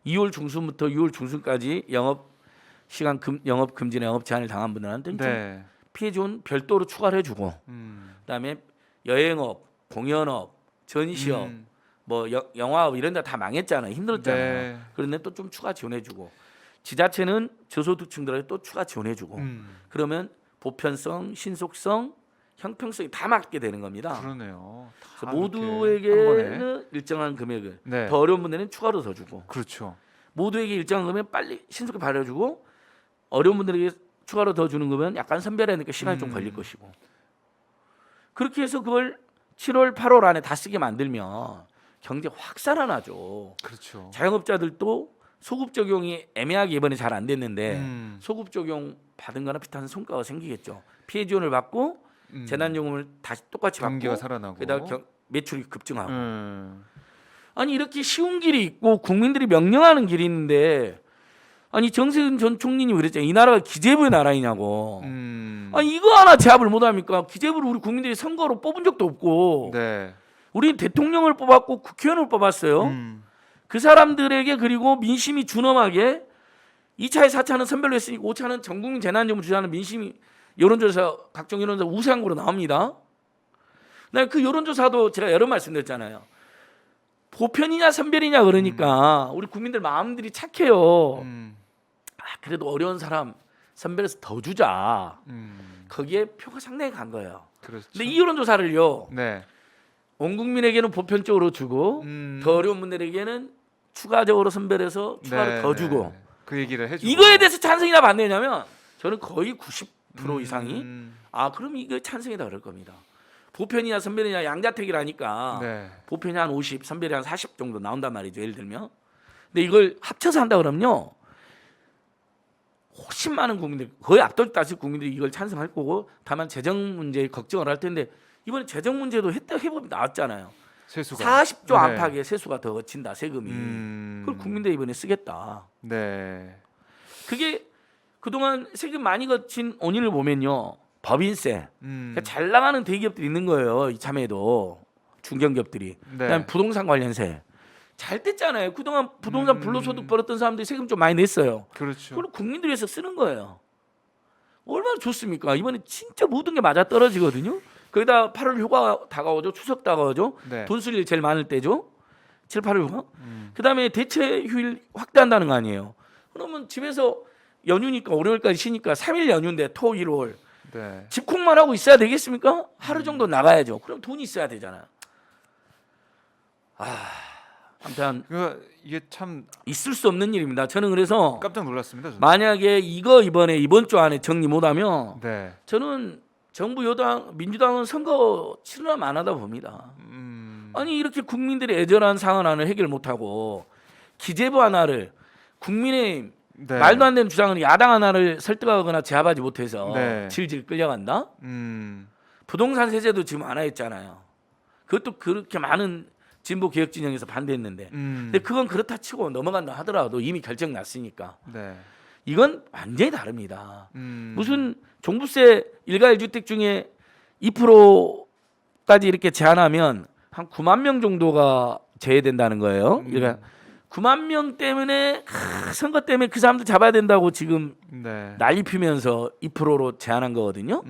2월 중순부터 6월 중순까지 영업 시간 영업 금지나 영업 제한을 당한 분들한테는 좀 피해 지원 별도로 추가를 해주고, 그다음에 여행업, 공연업, 전시업, 뭐 영화업 이런 데 다 망했잖아요. 힘들었잖아요. 그런데 또 좀 추가 지원해주고, 지자체는 저소득층들에게 또 추가 지원해주고, 그러면 보편성, 신속성, 형평성이 다 맞게 되는 겁니다. 그러네요. 그래서 모두에게는 일정한 금액을, 더 어려운 분들은 추가로 더 주고, 그렇죠. 모두에게 일정한 금액 빨리 신속히 발효주고, 어려운 분들에게 추가로 더 주는 거면 약간 선별하니까 시간이 좀 걸릴 것이고, 그렇게 해서 그걸 7월, 8월 안에 다 쓰게 만들면 경제 확 살아나죠. 그렇죠. 자영업자들도 소급 적용이 애매하게 이번에 잘 안 됐는데 소급 적용 받은 거나 비슷한 성과가 생기겠죠. 피해 지원을 받고 재난요금을 다시 똑같이 받고 경기가 살아나고 게다가 매출이 급증하고. 아니 이렇게 쉬운 길이 있고 국민들이 명령하는 길이 있는데, 아니 정세균 전 총리님이 그랬잖아요. 이 나라가 기재부의 나라이냐고. 아니 이거 하나 제압을 못합니까? 기재부를 우리 국민들이 선거로 뽑은 적도 없고, 우리는 대통령을 뽑았고 국회의원을 뽑았어요. 그 사람들에게, 그리고 민심이 준엄하게 2차에 4차는 선별로 했으니까 5차는 전국민 재난요금을 주자는 민심이 여론조사, 각종 여론조사 우세한 거로 나옵니다. 그 여론조사도 제가 여러 말씀드렸잖아요. 보편이냐 선별이냐 그러니까 우리 국민들 마음들이 착해요. 그래도 어려운 사람 선별해서 더 주자. 거기에 표가 상당히 간 거예요. 그렇죠. 근데 이 여론조사를요, 온 국민에게는 보편적으로 주고 더 어려운 분들에게는 추가적으로 선별해서 추가로 더 주고, 그 얘기를 해주고, 이거에 대해서 찬성이나 반대냐면 저는 거의 90% 이상이 그럼 이거 찬성이다 그럴 겁니다. 보편이냐 선별이냐 양자택이라니까 보편이 한 50, 선별이 한 40 정도 나온단 말이죠. 예를 들면. 근데 이걸 합쳐서 한다 그러면요, 훨씬 많은 국민들, 거의 압도적 다수 국민들이 이걸 찬성할 거고, 다만 재정 문제에 걱정을 할 텐데, 이번에 재정 문제도 해법이 나왔잖아요. 세수가 40조 안팎의 세수가 더 거친다, 세금이. 그걸 국민들이 이번에 쓰겠다. 그게 그동안 세금 많이 거친 원인을 보면요, 법인세, 그러니까 잘 나가는 대기업들이 있는 거예요. 이참에도 중견기업들이. 그다음에 부동산 관련세 잘 뗐잖아요. 그동안 부동산 불로소득 벌었던 사람들이 세금 좀 많이 냈어요. 그렇죠. 그걸 국민들 위해서 쓰는 거예요. 얼마나 좋습니까? 이번에 진짜 모든 게 맞아 떨어지거든요. 거기다 8월 휴가 다가오죠. 추석 다가오죠. 돈 쓸 일 제일 많을 때죠. 7, 8월 휴가. 그다음에 대체 휴일 확대한다는 거 아니에요. 그러면 집에서 연휴니까 월요일까지 쉬니까 3일 연휴인데 토, 일, 월. 집콕만 하고 있어야 되겠습니까? 하루 정도 나가야죠. 그럼 돈이 있어야 되잖아요. 아무튼 이게 참 있을 수 없는 일입니다. 저는 그래서 깜짝 놀랐습니다. 저는. 만약에 이번 주 안에 정리 못하면 저는 정부 여당 민주당은 선거 치르나 만하다 봅니다. 아니 이렇게 국민들의 애절한 상황 하나를 해결 못하고, 기재부 하나를, 국민의힘 말도 안 되는 주장은 야당 하나를 설득하거나 제압하지 못해서 질질 끌려간다. 부동산 세제도 지금 안 했잖아요. 그것도 그렇게 많은 진보 개혁 진영에서 반대했는데, 근데 그건 그렇다 치고 넘어간다 하더라도 이미 결정 났으니까. 이건 완전히 다릅니다. 무슨 종부세 일가 1주택 중에 2%까지 이렇게 제한하면 한 9만 명 정도가 제외된다는 거예요. 그러니까 9만 명 때문에 선거 때문에 그 사람들 잡아야 된다고 지금 난리 피면서 2%로 제한한 거거든요.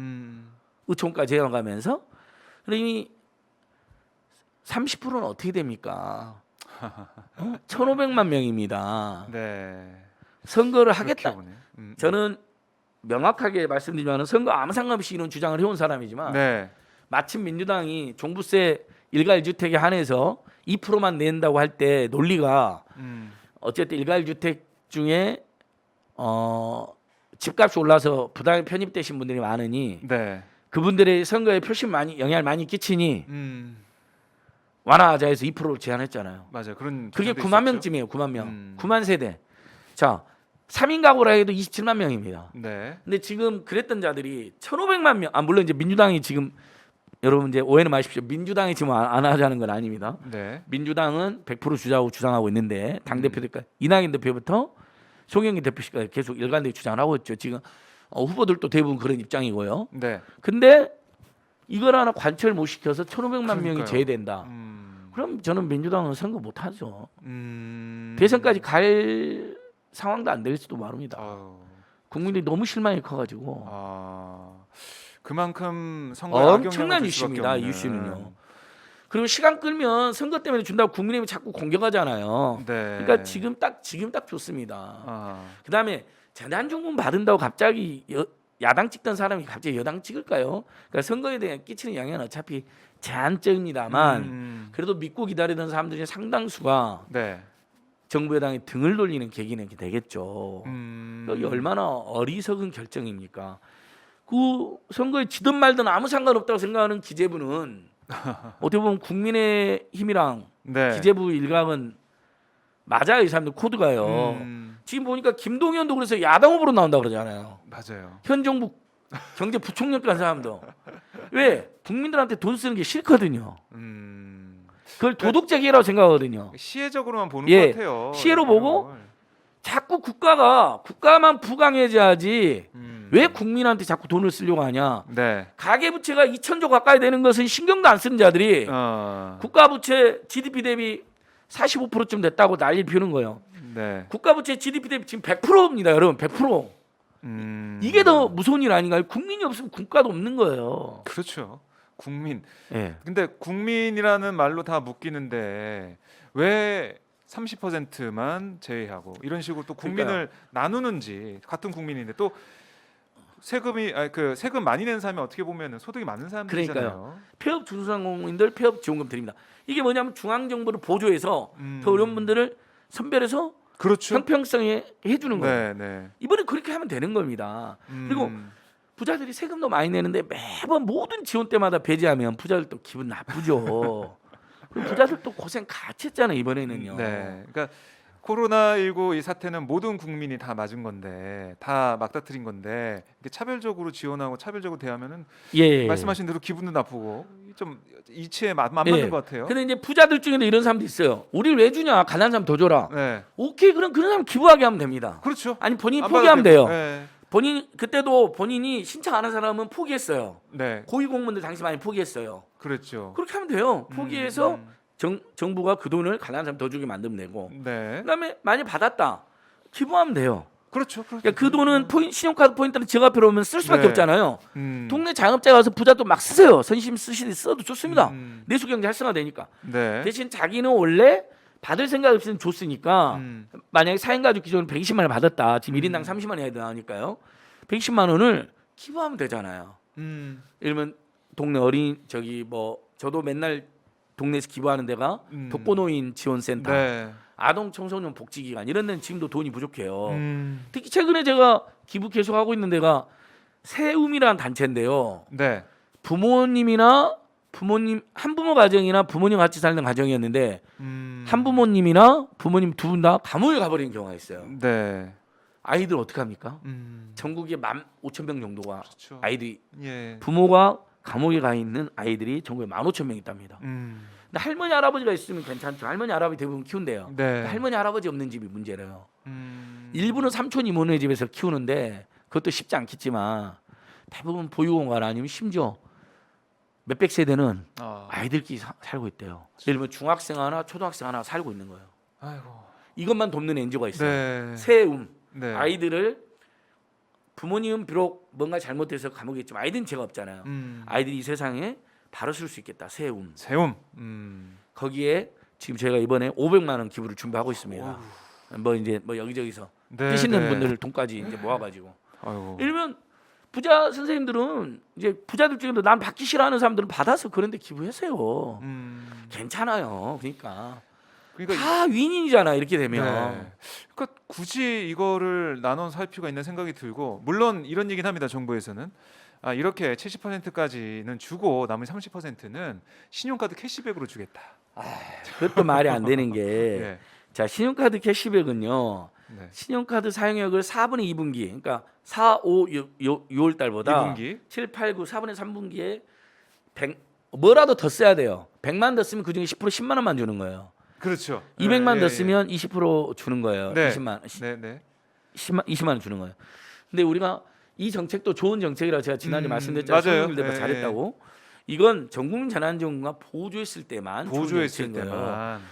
의총까지 해가면서. 그러니 30%는 어떻게 됩니까? 1,500만 명입니다. 선거를 하겠다. 저는 명확하게 말씀드리면 선거 아무 상관없이 이런 주장을 해온 사람이지만, 마침 민주당이 종부세 일가 1주택에 한해서 2%만 낸다고 할 때 논리가, 어쨌든 일가 1주택 중에 집값이 올라서 부당하게 편입되신 분들이 많으니 그분들의 선거에 표심 많이 영향을 많이 끼치니 완화하자 해서 2%를 제한했잖아요. 맞아요. 그런 그게 9만 명쯤이에요. 9만 명. 9만 세대. 자, 3인 가구라 해도 27만 명입니다. 근데 지금 그랬던 자들이 1,500만 명. 물론 이제 민주당이 지금, 여러분 이제 오해는 마십시오. 민주당이 지금 안 하자는 건 아닙니다. 민주당은 100% 주자고 주장하고 있는데, 당 대표들까 이낙연 대표부터 송영길 대표까지 계속 일관되게 주장을 하고 있죠. 지금 후보들도 대부분 그런 입장이고요. 근데 이걸 하나 관철 못 시켜서 1,500만 명이 제외된다. 그럼 저는 민주당은 선거 못 하죠. 대선까지 갈 상황도 안 될 수도 모릅니다. 국민들이 너무 실망이 커가지고 그만큼 선거에 엄청난 이슈입니다. 이 이슈는요. 그리고 시간 끌면 선거 때문에 준다고 국민의힘이 자꾸 공격하잖아요. 네. 그러니까 지금 딱 좋습니다. 그다음에 재난지원금 받은다고 갑자기 야당 찍던 사람이 갑자기 여당 찍을까요? 그러니까 선거에 대한 끼치는 영향은 어차피 제한적입니다만 그래도 믿고 기다리던 사람들이 상당수가 네. 정부 여당이 등을 돌리는 계기는 되겠죠. 여기 얼마나 어리석은 결정입니까? 그 선거에 지든 말든 아무 상관없다고 생각하는 기재부는 어떻게 보면 국민의힘이랑 네. 기재부 일각은 맞아요. 이 사람들 코드가요. 지금 보니까 김동연도 그래서 야당 후보로 나온다고 그러잖아요. 맞아요. 현 정부 경제부총리까지 한 사람도. 왜? 국민들한테 돈 쓰는 게 싫거든요. 그걸 도덕적이라고 생각하거든요. 시혜적으로만 보는 예, 것 같아요. 시혜로 보고 자꾸 국가만 부강해져야지 왜 국민한테 자꾸 돈을 쓰려고 하냐. 네. 가계부채가 2,000조 가까이 되는 것은 신경도 안 쓰는 자들이 국가부채 GDP 대비 45%쯤 됐다고 난리 피우는 거예요. 네. 국가부채 GDP 대비 지금 100%입니다, 여러분. 100%. 이게 더 무서운 일 아닌가요? 국민이 없으면 국가도 없는 거예요. 그렇죠. 국민. 예. 근데 국민이라는 말로 다 묶이는데 왜 30%만 제외하고 이런 식으로 또 국민을 나누는지 같은 국민인데 또 세금 많이 내는 사람이 어떻게 보면 소득이 많은 사람들이잖아요. 폐업 중소상공인들 폐업 지원금 드립니다. 이게 뭐냐면 중앙 정부를 보조해서 더 어려운 분들을 선별해서 그렇죠. 형평성에 해주는 거예요. 네, 네. 이번에 그렇게 하면 되는 겁니다. 그리고 부자들이 세금도 많이 내는데 매번 모든 지원 때마다 배제하면 부자들도 기분 나쁘죠. 부자들도 고생 같이 했잖아요, 이번에는요. 네. 그러니까 코로나19 이 사태는 모든 국민이 다 맞은 건데 다 막다트린 건데 이렇게 차별적으로 지원하고 차별적으로 대하면은 예. 말씀하신 대로 기분도 나쁘고 좀 이치에 안 맞는 것 같아요. 근데 이제 부자들 중에도 이런 사람도 있어요. 우리를 왜 주냐? 가난한 사람 더 줘라. 네. 오케이, 그럼 그런 사람 기부하게 하면 됩니다. 그렇죠. 아니 본인이 안 포기하면 받아도 돼요. 되고. 네. 그때도 본인이 신청 안 한 사람은 포기했어요. 네. 고위공무원들 당시 많이 포기했어요. 그렇죠. 그렇게 하면 돼요. 포기해서 정부가 그 돈을 가난한 사람 더 주게 만들면 되고. 네. 그다음에 많이 받았다. 기부하면 돼요. 그렇죠. 그러니까 그 돈은 신용카드 포인트는 지갑으로 오면 쓸 수밖에 네. 없잖아요. 동네 자영업자 가서 부자도 막 쓰세요. 선심 쓰시듯이 써도 좋습니다. 음. 내수경제 활성화되니까. 네. 대신 자기는 원래 받을 생각 없이 줬으니까 만약에 4인 가족 기준으로 120만 원을 받았다. 지금 1인당 30만 원이 나오니까요. 110만 원을 기부하면 되잖아요. 예를 들면 동네 어린 저도 맨날 동네에서 기부하는 데가 독거노인 지원센터, 네. 아동 청소년 복지기관 이런 데는 지금도 돈이 부족해요. 특히 최근에 제가 기부 계속하고 있는 데가 세움이라는 단체인데요. 네. 부모님 한부모 가정이나 부모님 같이 살는 가정이었는데 한부모님이나 부모님 두 분 다 감옥에 가버리는 경우가 있어요. 네. 아이들 어떻게 합니까? 전국에 15,000명 정도가 그렇죠. 아이들이 예. 부모가 감옥에 가 있는 아이들이 전국에 15,000명 있답니다. 근데 할머니 할아버지가 있으면 괜찮죠. 할머니 할아버지 대부분 키운대요. 네. 할머니 할아버지 없는 집이 문제래요. 일부는 삼촌 이모네 집에서 키우는데 그것도 쉽지 않겠지만 대부분 보육원가 아니면 심지어 몇백 세대는 아이들끼리 살고 있대요. 예를 들면 중학생 하나 초등학생 하나 살고 있는 거예요. 아이고. 이것만 돕는 NGO가 있어요. 네. 세움. 네. 아이들을 부모님은 비록 뭔가 잘못해서 감옥에 있지만 아이들은 죄가 없잖아요. 아이들이 이 세상에 바로 쓸 수 있겠다. 세움. 거기에 지금 저희가 이번에 500만 원 기부를 준비하고 있습니다. 뭐 여기저기서 네, 뜻 있는 네. 분들 돈까지 이제 모아가지고. 아이고. 일면 부자 선생님들은 이제 부자들 중에도 난 받기 싫어하는 사람들은 받아서 그런데 기부하세요. 괜찮아요. 그러니까 다 윈윈이잖아 이렇게 되면. 네. 그러니까 굳이 이거를 나눠 살 필요가 있는 생각이 들고 물론 이런 얘기는 합니다. 정부에서는 이렇게 70%까지는 주고 나머지 30%는 신용카드 캐시백으로 주겠다. 그것도 말이 안 되는 게 네. 자, 신용카드 캐시백은요. 네. 신용카드 사용액을 4분의 2분기 그러니까 4, 5, 6월 달보다 2분기 7, 8, 9, 4분의 3분기에 100 뭐라도 더 써야 돼요. 100만 더 쓰면 그중에 10% 10만 원만 주는 거예요. 그렇죠. 200만 예, 더 예. 쓰면 20% 주는 거예요. 네. 20만 원 주는 거예요. 근데 우리가 이 정책도 좋은 정책이라 제가 지난주에 말씀드렸잖아요. 맞아요. 성공률 대박 예, 잘했다고. 이건 전국민 재난지원금과 보조했을 때만 보조했을 좋은 정책인 거예요. 때만